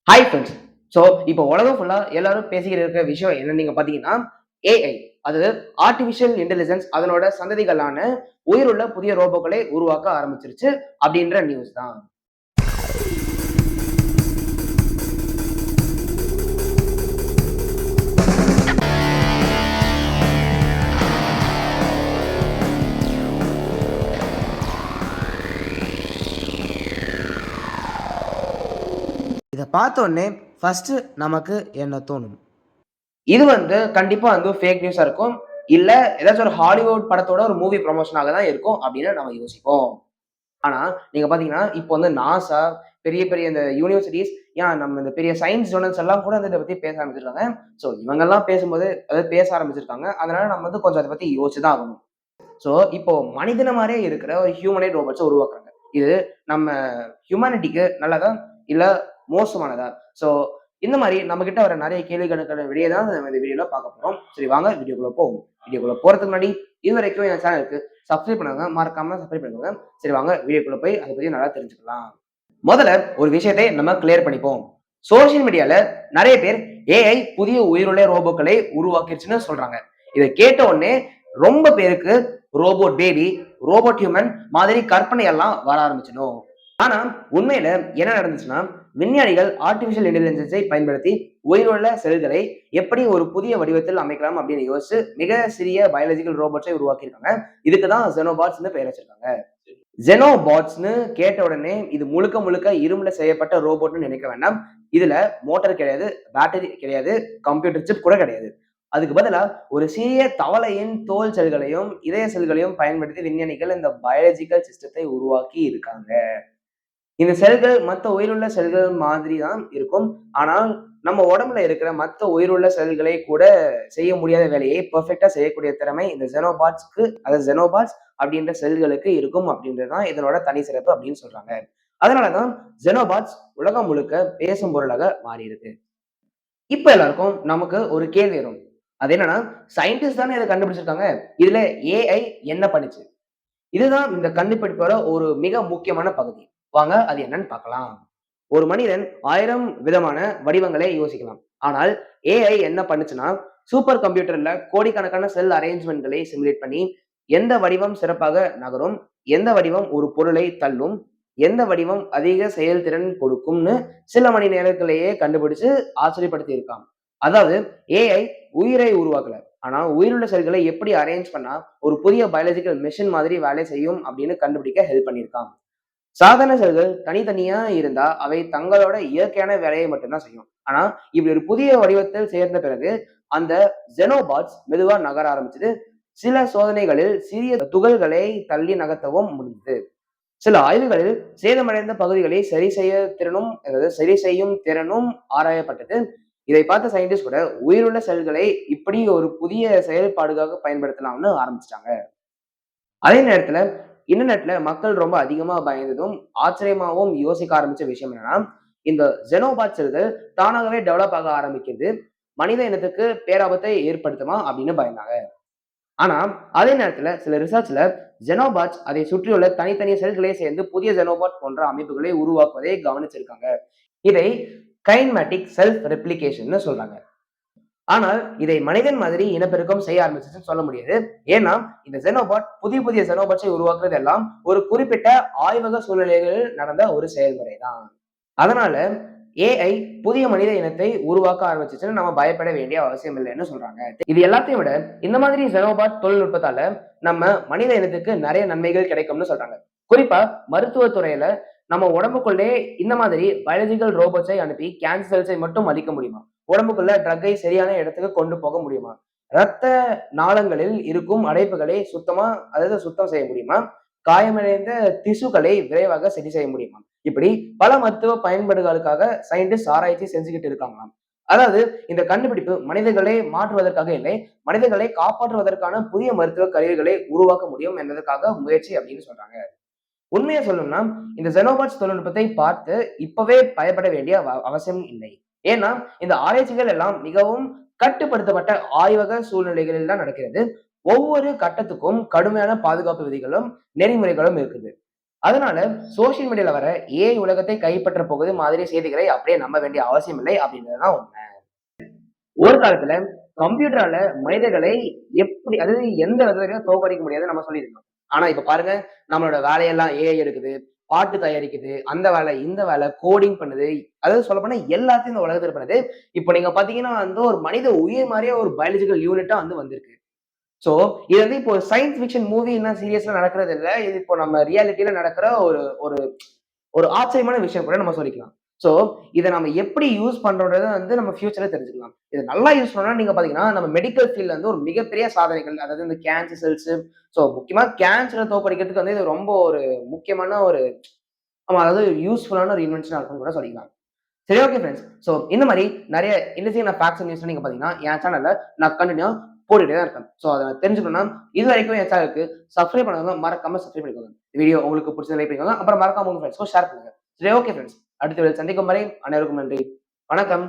Hi friends. So இப்போ உலகம் ஃபுல்லா எல்லாரும் பேசிக்கிட்டு இருக்கிற விஷயம் என்னன்னு நீங்க பார்த்தீங்கன்னா, ஏஐ. அது ஆர்டிஃபிஷியல் இன்டெலிஜென்ஸ் அதனோட சந்ததிகளான உயிருள்ள புதிய ரோபோக்களை உருவாக்க ஆரம்பிச்சிருச்சு அப்படின்ற நியூஸ் தான். இத பார்த்தோனே ஃபர்ஸ்ட் நமக்கு என்ன தோணும்? இது கண்டிப்பா ஃபேக் நியூஸா இருக்கும். இல்ல ஏதாச்சும் ஒரு ஹாலிவுட் படத்தோட ஒரு மூவி ப்ரமோஷனாக தான் இருக்கும் அப்படின்னு நம்ம யோசிப்போம். ஆனா, நீங்க பார்த்தீங்கன்னா, இப்போ நாசா, பெரிய பெரிய இந்த யூனிவர்சிட்டீஸ், ஏன் நம்ம இந்த பெரிய சயன்ஸ் ஜர்னல்ஸ் எல்லாம் கூட இத பத்தி பேச ஆரம்பிச்சிருக்காங்க. ஸோ இவங்கலாம் பேசும்போது அதாவது பேச ஆரம்பிச்சிருக்காங்க. அதனால நம்ம கொஞ்சம் அத பத்தி யோசிச்சு தான் ஆகணும். ஸோ இப்போ மனிதன மாரியே இருக்கிற ஒரு ஹியூமனாய்ட் ரோபோட்ஸ உருவாக்குறாங்க. இது நம்ம ஹியூமானிட்டிக்கு நல்லதா? இல்ல மோசமானதா? ஸோ இந்த மாரி நம்மகிட்ட வர நெறைய கேள்விகளுக்கான விடைய தான் நம்ம இந்த வீடியோல பார்க்க போறோம். சரி வாங்க வீடியோக்குள்ள போவோம். வீடியோக்குள்ள போறதுக்கு முன்னாடி இதுவரைக்கும் என் சேனலுக்கு சப்ஸ்கிரைப் பண்ணாதவங்க மறக்காம சப்ஸ்கிரைப் பண்ணிக்கோங்க. சரி வாங்க வீடியோக்குள்ள போய் அத பத்தி நல்லா தெரிஞ்சுக்கலாம். முதல்ல ஒரு விஷயத்தை நம்ம கிளியர் பண்ணிப்போம். சோசியல் மீடியால நெறைய பேர் ஏஐ புதிய உயிருள்ள ரோபோக்களை உருவாக்கிருச்சுன்னு சொல்றாங்க. இத கேட்ட உடனே ரொம்ப பேருக்கு ரோபோட் பேபி, ரோபோட் ஹியூமன் மாதிரி கற்பனை எல்லாம் வர ஆரம்பிச்சிடும். ஆனா உண்மையில என்ன நடந்துச்சுன்னா, விஞ்ஞானிகள் ஆர்டிபிஷியல் இன்டெலிஜென்ஸை பயன்படுத்தி உயிருள்ள செல்களை எப்படி ஒரு புதிய வடிவத்தில் அமைக்கலாம் அப்படின்னு யோசிச்சு மிக சிறிய பயாலஜிக்கல் ரோபோட்ஸை உருவாக்கியிருக்காங்க. இதுக்கு தான் ஜெனோபாட்ஸ்ன்னு பெயர் வச்சிருக்காங்க. ஜெனோபாட்ஸ்ன்னு கேட்ட உடனே இது முழுக்க முழுக்க இரும்புல செய்யப்பட்ட ரோபோட்னு நினைக்க வேண்டாம். இதுல மோட்டார் கிடையாது, பேட்டரி கிடையாது, கம்ப்யூட்டர் சிப் கூட கிடையாது. அதுக்கு பதிலா ஒரு சிறிய தவளையின் தோல் செல்களையும், இதய செல்களையும் பயன்படுத்தி விஞ்ஞானிகள் இந்த பயாலஜிக்கல் சிஸ்டத்தை உருவாக்கி இருக்காங்க. இந்த செல்கள் மத்த உயிருள்ள செல்கள் மாதிரி தான் இருக்கும். ஆனால் நம்ம உடம்புல இருக்கிற மத்த உயிருள்ள செல்களை கூட செய்ய முடியாத வேலையை பெர்ஃபெக்ட்டா செய்யக்கூடிய திறமை இந்த ஜெனோபாட்ஸ்க்கு அதாவது ஜெனோபாட்ஸ் அப்படின்ற செல்களுக்கு இருக்கும் அப்படின்றது தான் இதனோட தனி சிறப்பு அப்படின்னு சொல்றாங்க. அதனால தான் ஜெனோபாட்ஸ் உலகம் முழுக்க பேசும் பொருளாக மாறியிருக்கு. இப்ப எல்லாருக்கும் நமக்கு ஒரு கேள்வி வரும். அது என்னன்னா, சயின்டிஸ்ட் தானே இத கண்டுபிடிச்சிருக்காங்க. இதுல ஏஐ என்ன பண்ணுச்சு? இதுதான் இந்த கண்டுபிடிப்போட ஒரு மிக முக்கியமான பகுதி. வாங்க அது என்னன்னு பார்க்கலாம். ஒரு மனிதன் 1000 விதமான வடிவங்களை யோசிக்கலாம். ஆனால் ஏஐ என்ன பண்ணுச்சுன்னா, சூப்பர் கம்ப்யூட்டர்ல கோடிக்கணக்கான செல் அரேஞ்ச்மென்ட்களை சிமுலேட் பண்ணி, எந்த வடிவம் சிறப்பாக நகரும், எந்த வடிவம் ஒரு பொருளை தள்ளும், எந்த வடிவம் அதிக செயல்திறன் கொடுக்கும்னு சில மணி நேரத்திலேயே கண்டுபிடிச்சு ஆச்சரியப்படுத்தி இருக்கான். அதாவது ஏஐ உயிரை உருவாக்கல. ஆனா உயிருள்ள செல்களை எப்படி அரேஞ்ச் பண்ணா ஒரு புதிய பயாலஜிக்கல் மெஷின் மாதிரி வேலை செய்யும் அப்படின்னு கண்டுபிடிக்க ஹெல்ப் பண்ணியிருக்கான். சாதாரண செல்கள் தனித்தனியா இருந்தா அவை தங்களோட இயற்கையான வேலையை மட்டும்தான் செய்யும். ஆனா இப்படி ஒரு புதிய வடிவத்தில் சேர்ந்த பிறகு அந்த ஜெனோபாட்ஸ் மெதுவா நகர ஆரம்பிச்சது. சில சோதனைகளில் சிறிய துகள்களை தள்ளி நகர்த்தவும் முடிந்தது. சில ஆய்வுகளில் சேதமடைந்த பகுதிகளை சரி செய்யும் திறனும் ஆராயப்பட்டது. இதை பார்த்த சயின்டிஸ்ட் கூட உயிருள்ள செல்களை இப்படி ஒரு புதிய செயல்பாடுக்காக பயன்படுத்தலாம்னு ஆரம்பிச்சிட்டாங்க. அதே நேரத்துல இன்டர்நெட்ல மக்கள் ரொம்ப அதிகமா பயந்ததும், ஆச்சரியமாவும் யோசிக்க ஆரம்பிச்ச விஷயம் என்னன்னா, இந்த ஜெனோபாட் செல்கள் தானாகவே டெவலப் ஆக ஆரம்பிக்குது. மனித இனத்துக்கு பேராபத்தை ஏற்படுத்துமா அப்படின்னு பயந்தாங்க. ஆனா அதே நேரத்துல சில ரிசர்ச்ல ஜெனோபாட்ஸ் அதை சுற்றியுள்ள தனித்தனி செல்களே சேர்ந்து புதிய ஜெனோபாட் போன்ற அமைப்புகளை உருவாக்குவதை கவனிச்சிருக்காங்க. இதை கைன்மேட்டிக் செல்ஃப் ரெப்ளிகேஷன்னு சொல்றாங்க. ஆனால் இதை மனிதன் மாதிரி இனப்பெருக்கம் செய்ய ஆரம்பிச்சுன்னு சொல்ல முடியாது. ஏன்னா இந்த ஜெனோபாட் புதிய புதிய ஜெனோபாட்ஸை உருவாக்குறது எல்லாம் ஒரு குறிப்பிட்ட ஆய்வக சூழ்நிலைகளில் நடந்த ஒரு செயல்முறை தான். அதனால ஏஐ புதிய மனித இனத்தை உருவாக்க ஆரம்பிச்சுச்சுன்னு நம்ம பயப்பட வேண்டிய அவசியம் இல்லைன்னு சொல்றாங்க. இது எல்லாத்தையும் விட இந்த மாதிரி ஜெனோபாட் தொழில்நுட்பத்தால நம்ம மனித இனத்துக்கு நிறைய நன்மைகள் கிடைக்கும்னு சொல்றாங்க. குறிப்பா மருத்துவத்துறையில நம்ம உடம்புக்குள்ளே இந்த மாதிரி பயாலஜிக்கல் ரோபோட்ஸை அனுப்பி கேன்சர் செல்ஸை மட்டும் அழிக்க முடியுமா? உடம்புக்குள்ள ட்ரக்கை சரியான இடத்துக்கு கொண்டு போக முடியுமா? ரத்த நாளங்களில் இருக்கும் அடைப்புகளை சுத்தம் செய்ய முடியுமா? காயமடைந்த திசுக்களை விரைவாக சரி செய்ய முடியுமா? இப்படி பல மருத்துவ பயன்பாடுகளுக்காக சயின்டிஸ்ட் ஆராய்ச்சி செஞ்சுக்கிட்டு இருக்காங்களாம். அதாவது இந்த கண்டுபிடிப்பு மனிதர்களை மாற்றுவதற்காக இல்லை, மனிதர்களை காப்பாற்றுவதற்கான புதிய மருத்துவ கருவிகளை உருவாக்க முடியும் என்பதற்காக முயற்சி அப்படின்னு சொல்றாங்க. உண்மையை சொல்லணும்னா இந்த ஜெனோபாட்ஸ் தொழில்நுட்பத்தை பார்த்து இப்பவே பயப்பட வேண்டிய அவசியம் இல்லை. ஏன்னா இந்த ஆராய்ச்சிகள் எல்லாம் மிகவும் கட்டுப்படுத்தப்பட்ட ஆய்வக சூழ்நிலைகளில் தான் நடக்கிறது. ஒவ்வொரு கட்டத்துக்கும் கடுமையான பாதுகாப்பு விதிகளும் நெறிமுறைகளும் இருக்குது. அதனால சோசியல் மீடியால வர ஏஐ உலகத்தை கைப்பற்ற போகுது மாதிரி செய்திகளை அப்படியே நம்ப வேண்டிய அவசியம் இல்லை அப்படின்றதுதான் உண்மை. ஒரு காலத்துல கம்ப்யூட்டரால மனிதர்களை எப்படி அதாவது எந்த விதத்திலும் தோற்கடிக்க முடியாதுன்னு நம்ம சொல்லியிருந்தோம். ஆனா இப்ப பாருங்க, நம்மளோட வேலையெல்லாம் ஏஐ எடுக்குது. பாட்டு தயாரிக்குது. அந்த வேலை, இந்த வேலை, கோடிங் பண்ணுது. அதாவது சொல்லப்போனா எல்லாத்தையும் இந்த உலகத்துல பண்ணுது. இப்ப நீங்க பார்த்தீங்கன்னா வந்து ஒரு மனித உயிர் மாரியே ஒரு பயாலஜிக்கல் யூனிட்டா வந்து வந்திருக்கு. சோ, இது வந்து இப்போ சயன்ஸ் ஃபிக்ஷன் மூவின்னா சீரியஸ்ல நடக்கிறது இல்ல. இது இப்போ நம்ம ரியாலிட்டில நடக்கிற ஒரு ஒரு ஒரு ஆச்சரியமான விஷயம் கூட நம்ம சொல்லிக்கலாம். சோ, இத நம்ம எப்படி யூஸ் பண்றோம்ன்றத வந்து நம்ம ஃபியூச்சர்ல தெரிஞ்சுக்கலாம். இத நல்லா யூஸ் பண்ணா நீங்க பார்த்தீங்கன்னா, நம்ம மெடிக்கல் ஃபீல்ட்ல வந்து ஒரு மிகப்பெரிய சாதனைகள், அதாவது இந்த கேன்சர் செல்ஸ், சோ முக்கியமா கேன்சர தோற்கடிக்கிறதுக்கு வந்து இது ரொம்ப ஒரு முக்கியமான ஒரு ஆமா அதாவது யூஸ்ஃபுல்லான ஒரு இன்வென்ஷனா இருக்கும்னு கூட சொல்லிக்கலாம். சரி ஓகே ஃபிரெண்ட்ஸ். சோ இந்த மாரி நெறைய இன்ட்ரஸ்டிங்கான ஃபேக்ட்ஸ் அண்ட் நியூஸ்லாம் நீங்க பார்த்தீங்கன்னா, என் சேனல்ல நான் கன்டினியூவா போட்டுட்டே தான் இருக்கேன். சோ அத தெரிஞ்சுக்கணும்னா, இதுவரைக்கும் என் சேனலுக்கு சப்ஸ்கிரைப் பண்ணாதவங்க மறக்காம சப்ஸ்கிரைப் பண்ணிக்கோங்க. வீடியோ உங்களுக்கு புடிச்சத லைக் பண்ணிக்கோங்க. அப்புறம் மறக்காம உங்க ஃபிரெண்ட்ஸ்க்கும் ஷேர் பண்ணுங்க. சரி ஓகே ஃபிரெண்ட்ஸ். அடுத்த வீடியோல சந்திக்கும் வரை அனைவருக்கும் நன்றி. வணக்கம்.